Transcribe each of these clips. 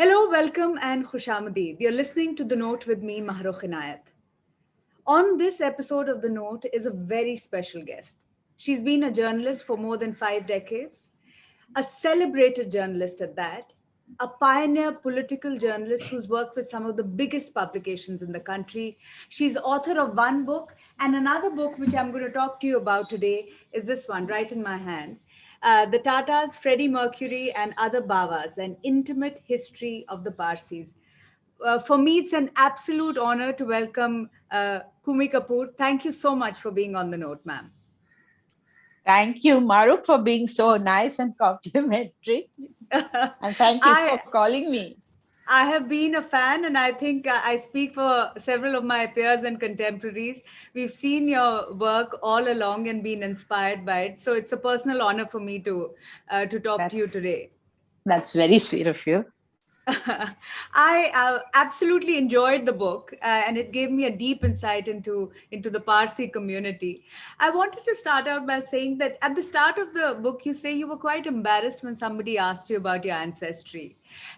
Hello, welcome, and Khushamadi. You're listening to The Note with me, Mahrukh Inayet. On this episode of The Note is a very special guest. She's been a journalist for more than 5 decades, a celebrated journalist at that, a pioneer political journalist who's worked with some of the biggest publications in the country. She's author of one book, and another book, which I'm going to talk to you about today, is this one right in my hand. The Tatas, Freddie Mercury, and Other Bavas, an intimate history of the Parsis. For me, it's an absolute honor to welcome Coomi Kapoor. Thank you so much for being on the note, ma'am. Thank you, Mahrukh, for being so nice and complimentary. And thank you for I calling me. I have been a fan, and I think I speak for several of my peers and contemporaries. We've seen your work all along and been inspired by it. So it's a personal honor for me to talk to you That's today. that's very sweet of you. I absolutely enjoyed the book, and it gave me a deep insight into the Parsi community. I wanted to start out by saying that at the start of the book, you say you were quite embarrassed when somebody asked you about your ancestry,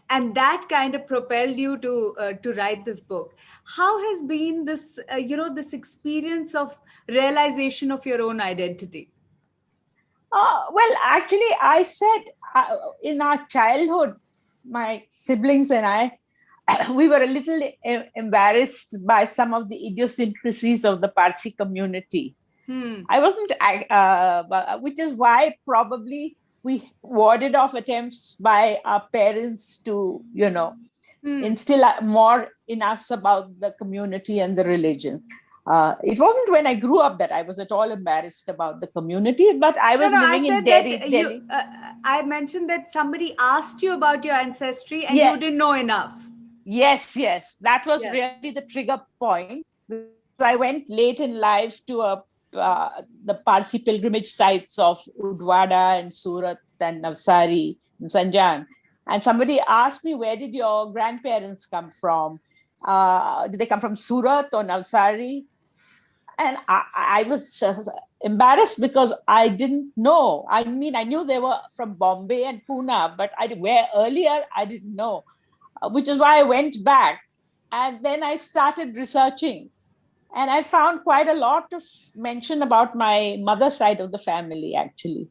and that kind of propelled you to write this book. How has been this this experience of realization of your own identity? Well, actually, I said in our childhood, my siblings and I, we were a little embarrassed by some of the idiosyncrasies of the Parsi community. Hmm. I wasn't, which is why probably we warded off attempts by our parents to, Hmm. instill more in us about the community and the religion. It wasn't when I grew up that I was at all embarrassed about the community, but I No, was no, I living in said that Delhi. Delhi. I mentioned that somebody asked you about your ancestry and you Yeah, didn't know enough. yes, yes. That was Yes. really the trigger point because I went late in life to the Parsi pilgrimage sites of Udwada and Surat and Navsari and Sanjan. And somebody asked me, where did your grandparents come from? Did they come from Surat or Navsari? And I was embarrassed because I didn't know. I mean, I knew they were from Bombay and Pune, but where earlier I didn't know, which is why I went back. And then I started researching. And I found quite a lot of mention about my mother's side of the family, actually.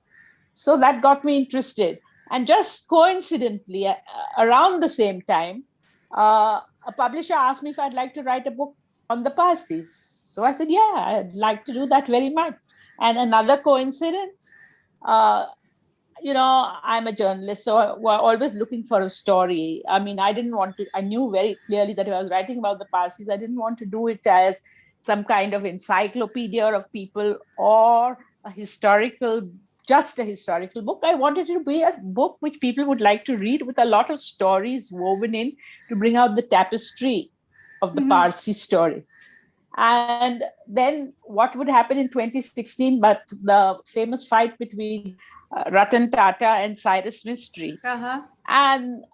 So that got me interested. And just coincidentally, around the same time, a publisher asked me if I'd like to write a book on the Parsis. So I said, yeah, I'd like to do that very much. And another coincidence, uh, I'm a journalist, so we're always looking for a story. I mean, I knew very clearly that if I was writing about the Parsis, I didn't want to do it as some kind of encyclopedia of people or a historical, just a historical book. I wanted it to be a book which people would like to read with a lot of stories woven in to bring out the tapestry of the Mhm. Parsi story. And then what would happen in 2016 but the famous fight between Ratan Tata and Cyrus Mistry. Uh-huh. And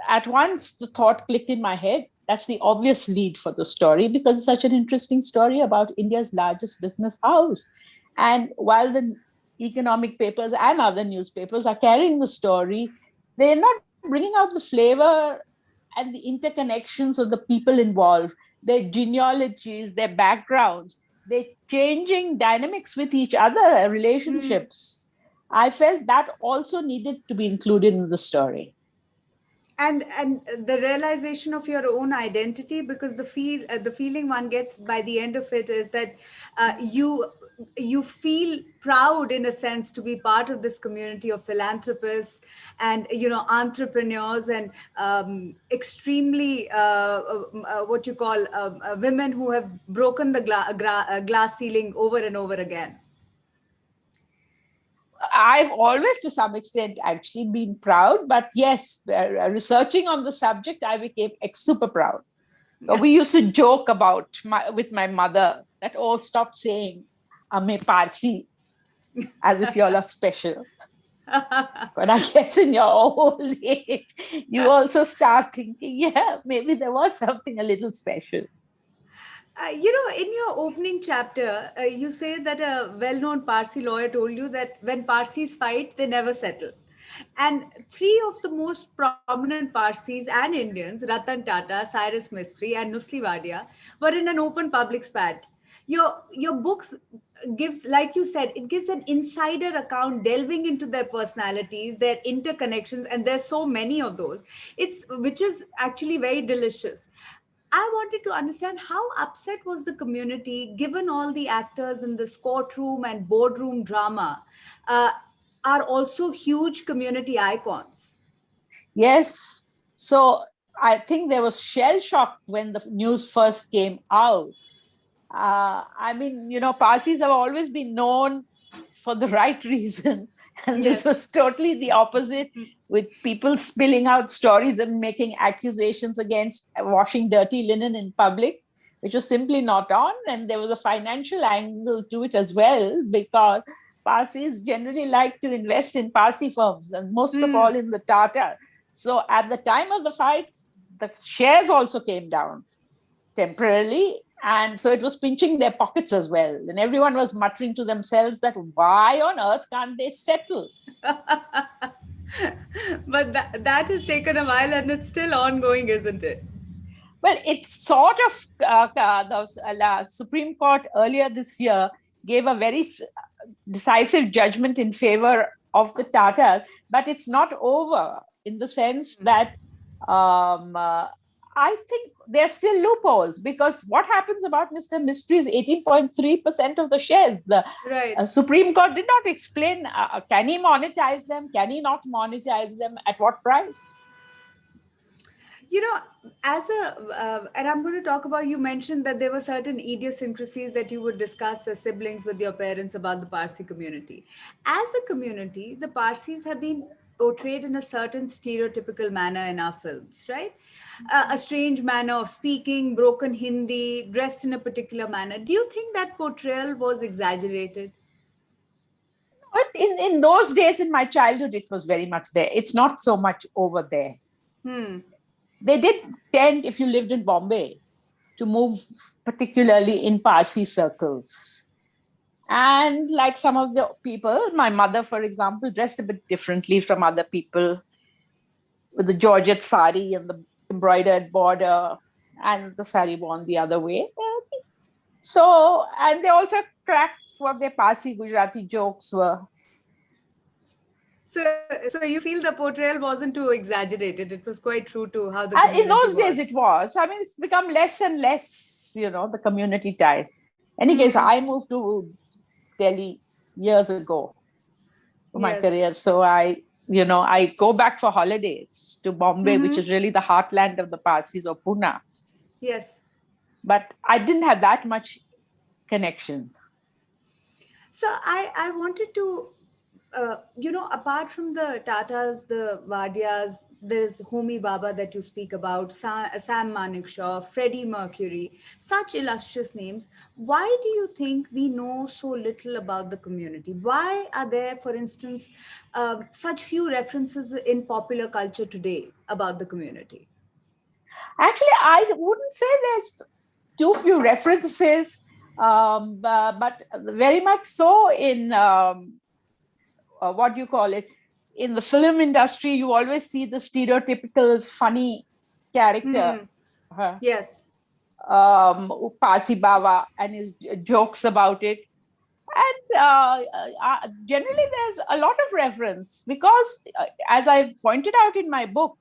at once the thought clicked in my head, that's the obvious lead for the story because it's such an interesting story about India's largest business house. And while the economic papers and other newspapers are carrying the story, they're not bringing out the flavor and the interconnections of the people involved, their genealogies, their backgrounds, their changing dynamics with each other, Hmm. relationships. I felt that also needed to be included in the story. And the realization of your own identity, because the feeling one gets by the end of it is that you feel proud in a sense to be part of this community of philanthropists and entrepreneurs and extremely what you call women who have broken the glass ceiling over and over again. I've always, to some extent, actually been proud, but yes, researching on the subject, I became super proud. We used to joke with my mother that, oh, stop saying Ame Parsi as if you're special. But I guess in your old age, you also start thinking, yeah, maybe there was something a little special. In your opening chapter, you say that a well known Parsi lawyer told you that when Parsis fight, they never settle. And three of the most prominent Parsis and Indians, Ratan Tata, Cyrus Mistry, and Nusli Wadia, were in an open public spat. Your books gives, like you said, it gives an insider account delving into their personalities, their interconnections, and there's so many of those. It's which is actually very delicious. I wanted to understand how upset was the community given all the actors in this courtroom and boardroom drama uh, are also huge community icons. Yes. So I think there was shell shock when the news first came out. I mean, Parsis have always been known for the right reasons. And this Yes. was totally the opposite, with people spilling out stories and making accusations against washing dirty linen in public, which was simply not on. And there was a financial angle to it as well, because Parsis generally like to invest in Parsi firms, and most of all Hmm. in the Tata. So at the time of the fight, the shares also came down temporarily. And so it was pinching their pockets as well. And everyone was muttering to themselves that why on earth can't they settle? But that has taken a while and it's still ongoing, isn't it? Well, it's sort of the Supreme Court earlier this year gave a very decisive judgment in favor of the Tatars, but it's not over in the sense that um, uh, I think there are still loopholes, because what happens about Mr. Mistry is 18.3% of the shares. The Right. Supreme Court did not explain, can he monetize them? Can he not monetize them? At what price? You know, as and I'm going to talk about, you mentioned that there were certain idiosyncrasies that you would discuss as siblings with your parents about the Parsi community. As a community, the Parsis have been portrayed in a certain stereotypical manner in our films, right? A strange manner of speaking, broken Hindi, dressed in a particular manner. Do you think that portrayal was exaggerated? But in those days, in my childhood, it was very much there. It's not so much over there. Hmm. They did tend, if you lived in Bombay, to move particularly in Parsi circles. And like some of the people, my mother, for example, dressed a bit differently from other people, with the Georgette sari and the embroidered border, and the sari worn the other way. So, and they also cracked what their Parsi Gujarati jokes were. So you feel the portrayal wasn't too exaggerated. It was quite true to how the In community those days, was. it was. I mean, it's become less and less, the community tie. Any case, Hmm. I moved to Delhi years ago for my Yes. career. So I go back for holidays to Bombay, which Mm-hmm. is really the heartland of the Parsis, or Pune. Yes. But I didn't have that much connection. So I wanted to, apart from the Tatas, the Vadias, there's Homi Baba that you speak about, Sam Manekshaw, Freddie Mercury, such illustrious names. Why do you think we know so little about the community? Why are there, for instance, such few references in popular culture today about the community? Actually, I wouldn't say there's too few references, but very much so in what do you call it? In the film industry, you always see the stereotypical funny character, Hmm. uh, Yes. Pasi Bawa, and his jokes about it. And generally, there's a lot of reference, because, as I've pointed out in my book,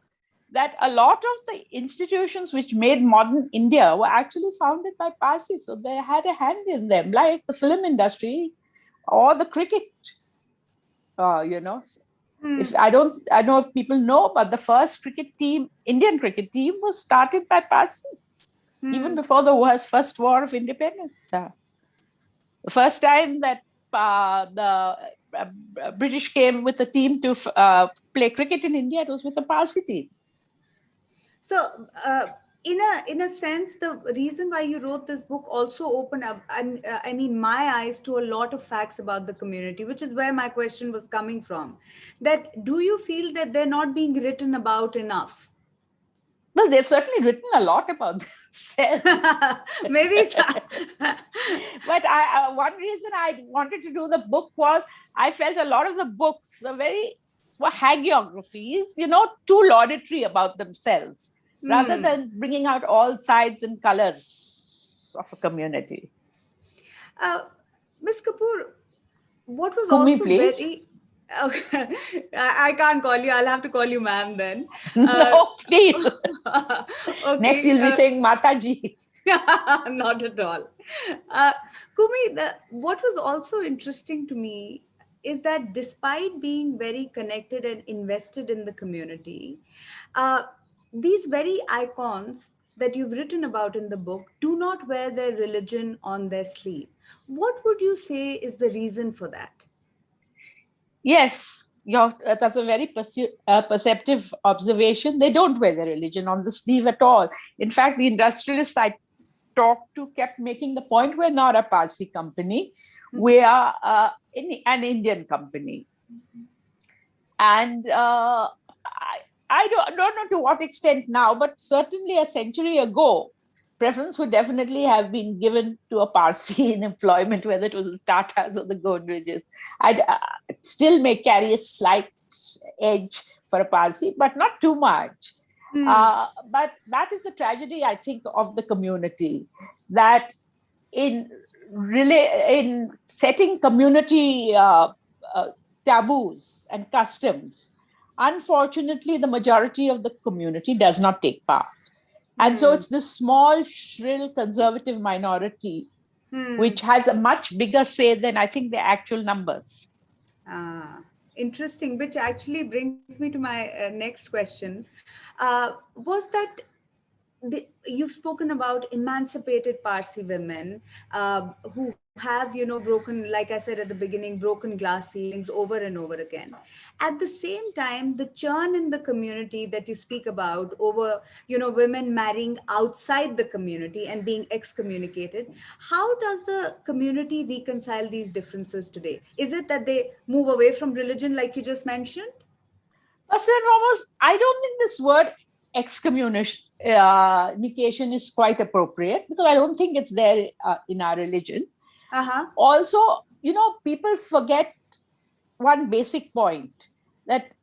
that a lot of the institutions which made modern India were actually founded by Parsis. So they had a hand in them, like the film industry or the cricket. Uh, you know, if Hmm. I don't know if people know, but the first cricket team, Indian cricket team, was started by Parsis even Hmm. before the first war of independence. The first time that the British came with a team to play cricket in India, it was with a Parsi team. So, in a sense, the reason why you wrote this book also opened up, and I mean, my eyes to a lot of facts about the community, which is where my question was coming from. That do you feel that they're not being written about enough? Well, they've certainly written a lot about themselves. Maybe. But one reason I wanted to do the book was I felt a lot of the books are very hagiographies, too laudatory about themselves, rather than bringing out all sides and colors of a community. Uh, Miss Kapoor, what was Kumi, also please. very okay, I can't call you. I'll have to call you ma'am then. No, please. Next, Okay, you'll be saying Mataji. not at all. Uh, Kumi, what was also interesting to me is that despite being very connected and invested in the community, uh, these very icons that you've written about in the book do not wear their religion on their sleeve. What would you say is the reason for that? Yes, that's a very perceptive observation. They don't wear their religion on the sleeve at all. In fact, the industrialists I talked to kept making the point, we're not a Parsi company, we are an Indian company. And I don't know to what extent now, but certainly a century ago, preference would definitely have been given to a Parsi in employment, whether it was the Tatas or the Godreges. I'd still may carry a slight edge for a Parsi, but not too much. But that is the tragedy, I think, of the community, that in in setting community taboos and customs, unfortunately, the majority of the community does not take part. And so it's this small, shrill, conservative minority which has a much bigger say than I think the actual numbers. Interesting, which actually brings me to my next question. Was that you've spoken about emancipated Parsi women who have, broken, like I said at the beginning, broken glass ceilings over and over again. At the same time, the churn in the community that you speak about over, women marrying outside the community and being excommunicated. How does the community reconcile these differences today? Is it that they move away from religion, like you just mentioned? First and foremost, I don't think this word excommunication is quite appropriate, because I don't think it's there in our religion. Also, people forget one basic point, that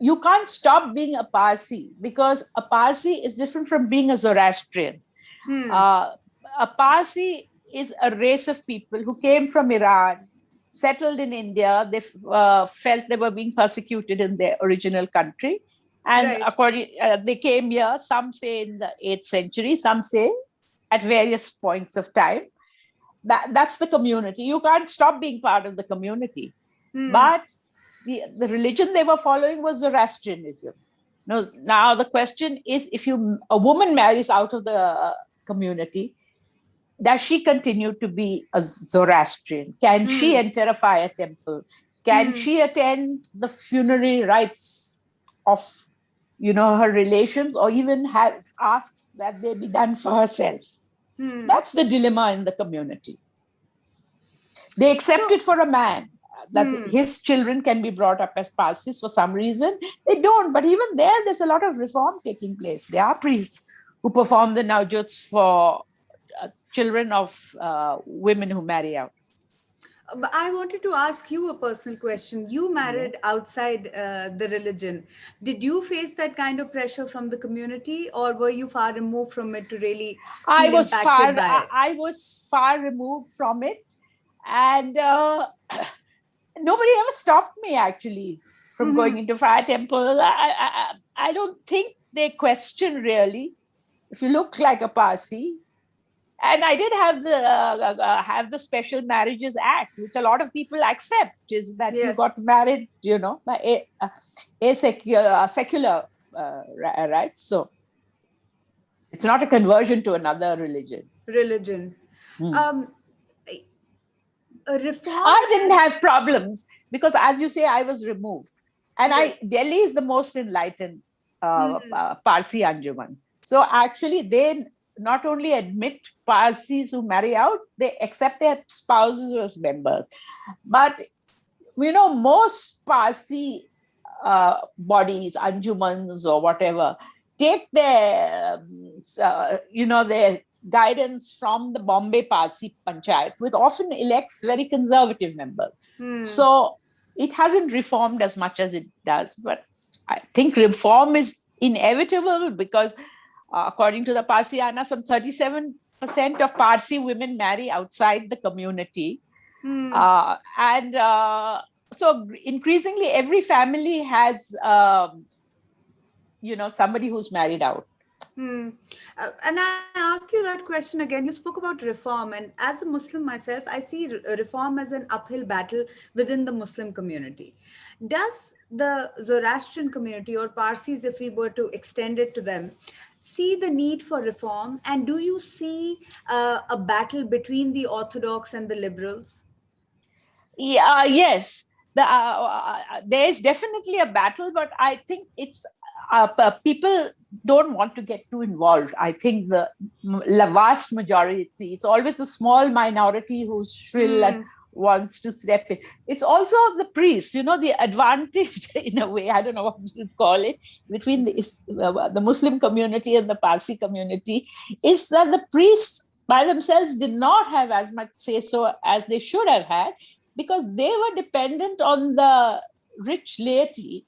you can't stop being a Parsi, because a Parsi is different from being a Zoroastrian. A Parsi is a race of people who came from Iran, settled in India. They felt they were being persecuted in their original country. And they came here, some say in the 8th century, some say at various points of time. That's the community. You can't stop being part of the community. But the religion they were following was Zoroastrianism. Now the question is, if a woman marries out of the community, does she continue to be a Zoroastrian? Can she enter a fire temple? Can she attend the funerary rites of her relations, or even asks that they be done for herself? That's the dilemma in the community. They accept it for a man, that his children can be brought up as Parsis for some reason. They don't, but even there's a lot of reform taking place. There are priests who perform the naujuts for children of women who marry out. But I wanted to ask you a personal question. You married outside the religion. Did you face that kind of pressure from the community, or were you far removed from it to really feel impacted by it? I was far removed from it, and nobody ever stopped me actually from going into fire temple. I don't think they question really if you look like a Parsi. And I did have the Special Marriages Act, which a lot of people accept, is that you got married, by a secular right? So it's not a conversion to another religion. Reform. I didn't have problems because, as you say, I was removed. And Delhi is the most enlightened Parsi Anjuman. So actually, they not only admit Parsis who marry out, they accept their spouses as members. But, most Parsi bodies, Anjumans or whatever, take their, their guidance from the Bombay Parsi Panchayat, which often elects very conservative members. So it hasn't reformed as much as it does. But I think reform is inevitable because, according to the Parsiana, some 37% of Parsi women marry outside the community. And so increasingly, every family has, somebody who's married out. Hmm. And I ask you that question again. You spoke about reform, and as a Muslim myself, I see reform as an uphill battle within the Muslim community. Does the Zoroastrian community or Parsis, if we were to extend it to them, see the need for reform? And do you see a battle between the Orthodox and the liberals? Yeah, yes. There is definitely a battle, but I think it's people don't want to get too involved. I think the vast majority, it's always the small minority who's shrill and Hmm. wants to step in. It's also the priests, the advantage in a way, I don't know what you call it, between the Muslim community and the Parsi community is that the priests by themselves did not have as much say so as they should have had, because they were dependent on the rich laity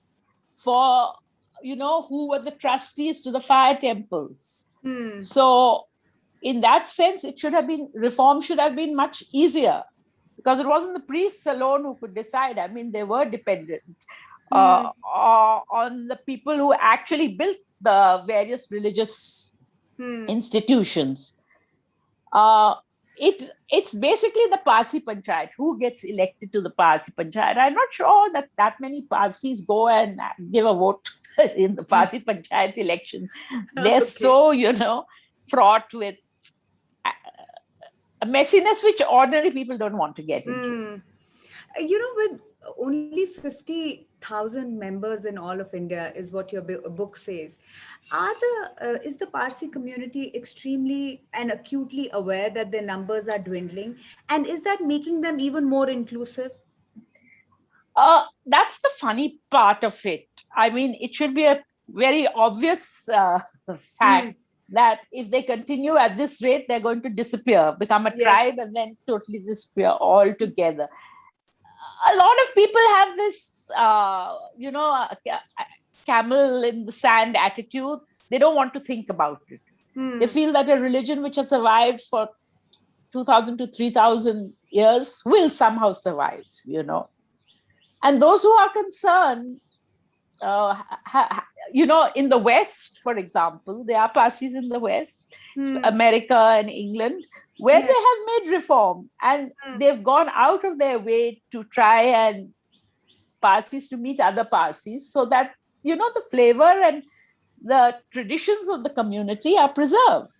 for, who were the trustees to the fire temples. Hmm. So in that sense, reform should have been much easier, because it wasn't the priests alone who could decide. I mean, they were dependent Hmm. on the people who actually built the various religious Hmm. institutions. Uh, it's basically the Parsi Panchayat who gets elected to the Parsi Panchayat. I'm not sure that many Parsis go and give a vote in the Parsi Panchayat election. They're Okay. so, fraught with a messiness which ordinary people don't want to get into. Hmm. With only 50,000 members in all of India, is what your book says. Is the Parsi community extremely and acutely aware that their numbers are dwindling? And is that making them even more inclusive? That's the funny part of it. I mean, it should be a very obvious Hmm. fact that if they continue at this rate, they're going to disappear, become a Yes. tribe, and then totally disappear altogether. A lot of people have this, camel in the sand attitude. They don't want to think about it. They Hmm. feel that a religion which has survived for 2000 to 3000 years will somehow survive, And those who are concerned, in the West, for example, there are Parsis in the West, Hmm. America and England, where they Yes. have made reform and Hmm. they've gone out of their way to try and Parsis to meet other Parsis so that, the flavor and the traditions of the community are preserved.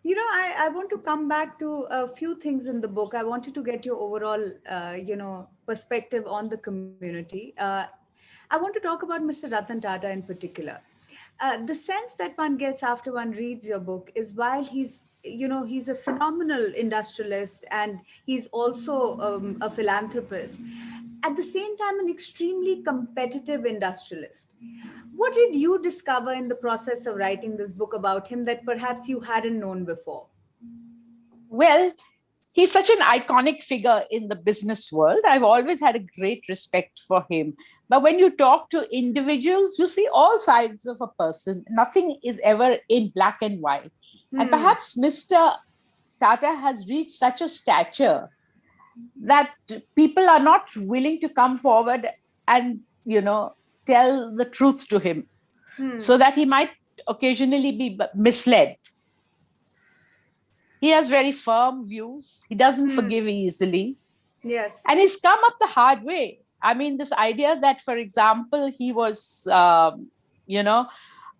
I want to come back to a few things in the book. I wanted to get your overall, perspective on the community. I want to talk about Mr. Ratan Tata in particular. The sense that one gets after one reads your book is while he's a phenomenal industrialist and he's also a philanthropist, at the same time, an extremely competitive industrialist. What did you discover in the process of writing this book about him that perhaps you hadn't known before? Well, he's such an iconic figure in the business world. I've always had a great respect for him. But when you talk to individuals, you see all sides of a person. Nothing is ever in black and white. And Hmm. perhaps Mr. Tata has reached such a stature that people are not willing to come forward and, tell the truth to him, Hmm. so that he might occasionally be misled. He has very firm views. He doesn't Hmm. forgive easily. Yes. And he's come up the hard way. I mean, this idea that, for example, he was, you know,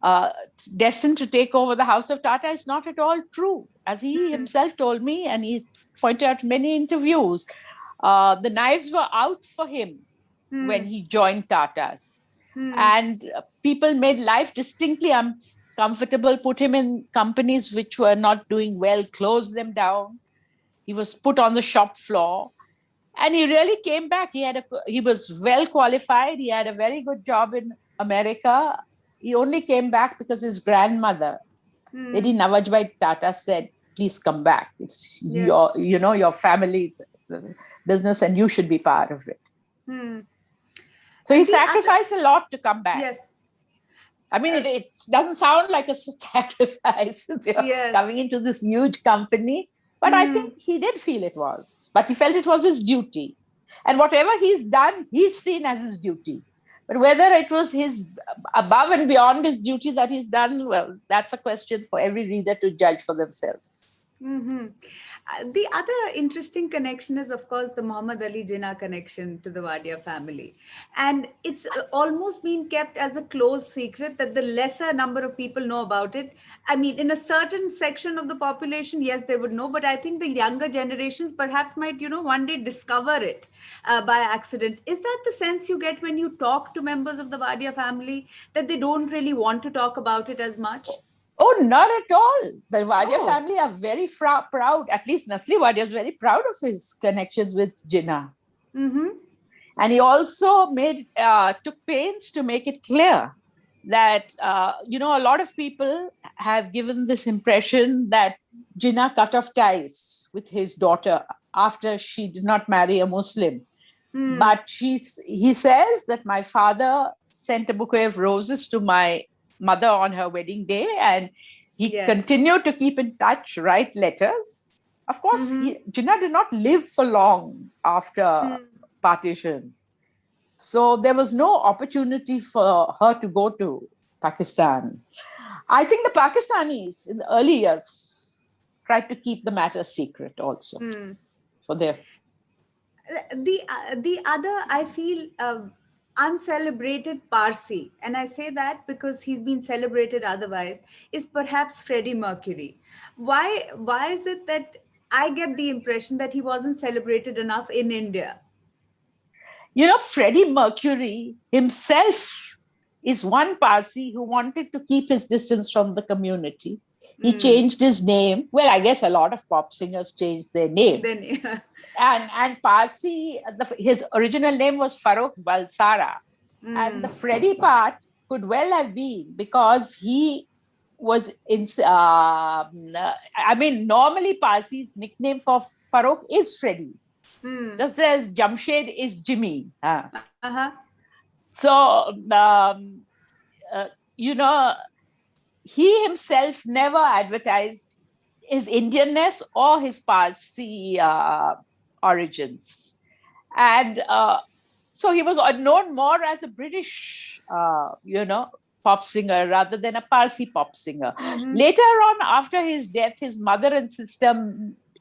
uh, destined to take over the House of Tata is not at all true. As he Hmm. himself told me, and he pointed out in many interviews, the knives were out for him when Hmm. he joined Tata's. Hmm. And people made life distinctly uncomfortable, put him in companies which were not doing well, closed them down. He was put on the shop floor, and he really came back. He was well qualified. He had a very good job in America. He only came back because his grandmother, Lady Hmm. Navajbai Tata, said, "Please come back. It's Yes. your family business, and you should be part of it." Hmm. So he And the other, sacrificed a lot to come back. yes, I mean, uh, it doesn't sound like a sacrifice since you're yes. coming into this huge company, but I Hmm. think he did feel it was. But he felt it was his duty. And whatever he's done, he's seen as his duty. But whether it was his above and beyond his duty that he's done, well, that's a question for every reader to judge for themselves. Hmm. The other interesting connection is, of course, the Muhammad Ali Jinnah connection to the Wadia family. And it's almost been kept as a closed secret that the lesser number of people know about it. I mean, in a certain section of the population, yes, they would know, but I think the younger generations perhaps might, one day discover it by accident. Is that the sense you get when you talk to members of the Wadia family, that they don't really want to talk about it as much? Oh, not at all. The Wadia Oh. family are very proud, at least Nasli Wadia is very proud of his connections with Jinnah. Mm-hmm. And he also took pains to make it clear that, a lot of people have given this impression that Jinnah cut off ties with his daughter after she did not marry a Muslim. Hmm. But he says that my father sent a bouquet of roses to my mother on her wedding day, and he Yes. continued to keep in touch, write letters. Of course, Mm-hmm. Jinnah did not live for long after Hmm. partition. So there was no opportunity for her to go to Pakistan. I think the Pakistanis in the early years tried to keep the matter secret also Hmm. for their. The other, I feel, uncelebrated Parsi, and I say that because he's been celebrated otherwise, is perhaps Freddie Mercury. Why is it that I get the impression that he wasn't celebrated enough in India? Freddie Mercury himself is one Parsi who wanted to keep his distance from the community. He Hmm. changed his name. Well, I guess a lot of pop singers changed their name. Then, yeah. And Parsi, his original name was Farokh Balsara. And Hmm. the Freddie part could well have been because he was in. I mean, normally Parsi's nickname for Farokh is Freddie, Hmm. just as Jamshed is Jimmy. Uh-huh. So, uh, you know, he himself never advertised his Indianness or his Parsi origins. And so he was known more as a British, pop singer rather than a Parsi pop singer. Mm-hmm. Later on, after his death, his mother and sister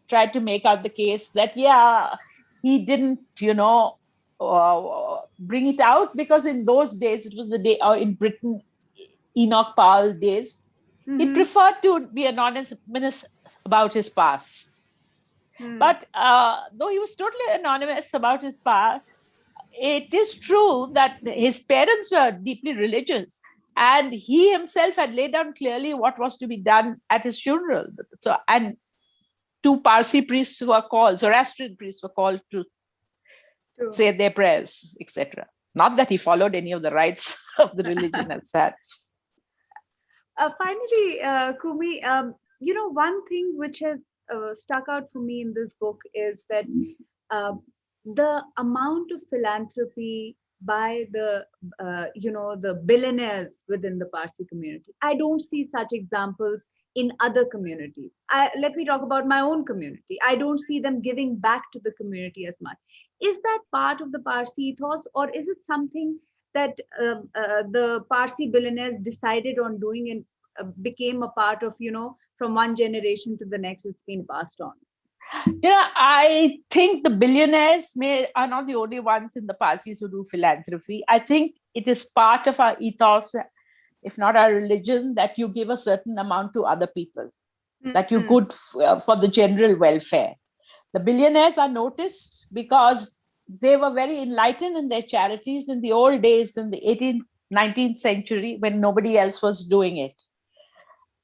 tried to make out the case that, yeah, he didn't, bring it out because in those days, it was the day in Britain, Enoch Powell days, he Mm-hmm. preferred to be anonymous about his past. Hmm. But though he was totally anonymous about his past, it is true that his parents were deeply religious, and he himself had laid down clearly what was to be done at his funeral. So, and two Parsi priests were called, Zoroastrian priests were called to True. say their prayers, etc. Not that he followed any of the rites of the religion as such. Finally, Kumi, one thing which has stuck out for me in this book is that uh, the amount of philanthropy by the billionaires within the Parsi community. I don't see such examples in other communities. Let me talk about my own community. I don't see them giving back to the community as much. Is that part of the Parsi ethos, or is it something that the Parsi billionaires decided on doing and became a part of, from one generation to the next, it's been passed on? I think the billionaires are not the only ones in the Parsis who do philanthropy. I think it is part of our ethos, if not our religion, that you give a certain amount to other people, that you Hmm. good for the general welfare. The billionaires are noticed because they were very enlightened in their charities in the old days, in the 18th, 19th century, when nobody else was doing it.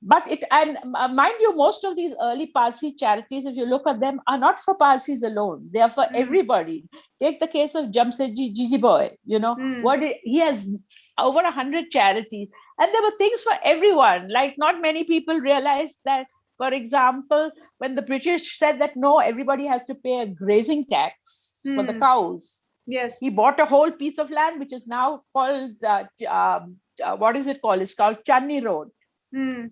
But mind you, most of these early Parsi charities, if you look at them, are not for Parsis alone. They are for Hmm. everybody. Take the case of Jamsetji Gigi Boy. Hmm. He has over 100 charities, and there were things for everyone. Like not many people realized that. For example, when the British said that no, everybody has to pay a grazing tax for the Hmm. cows, Yes. He bought a whole piece of land, which is now called, what is it called? It's called Channi Road. Hmm.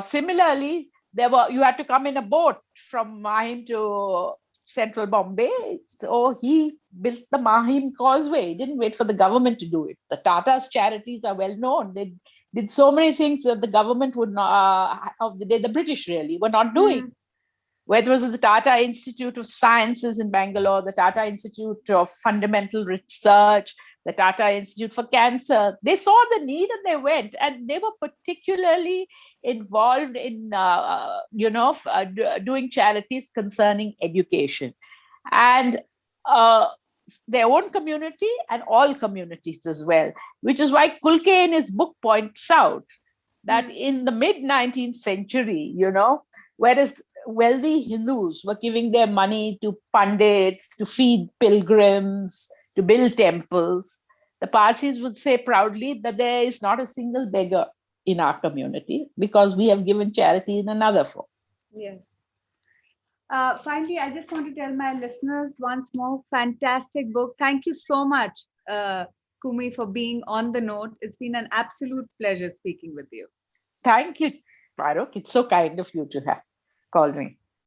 Similarly, you had to come in a boat from Mahim to central Bombay. So he built the Mahim Causeway. He didn't wait for the government to do it. The Tata's charities are well known. They did so many things that the government would not, of the day, the British really were not doing. Hmm. Whether it was the Tata Institute of Sciences in Bangalore, the Tata Institute of Fundamental Research, the Tata Institute for Cancer, they saw the need and they went, and they were particularly involved in, doing charities concerning education and uh, their own community and all communities as well, which is why Kulke in his book points out that Hmm. in the mid 19th century, whereas wealthy Hindus were giving their money to pandits, to feed pilgrims, to build temples, the Parsis would say proudly that there is not a single beggar in our community because we have given charity in another form. Yes. Finally, I just want to tell my listeners once more, fantastic book. Thank you so much, Kumi, for being on the note. It's been an absolute pleasure speaking with you. Thank you, Mahrukh. It's so kind of you to have called me.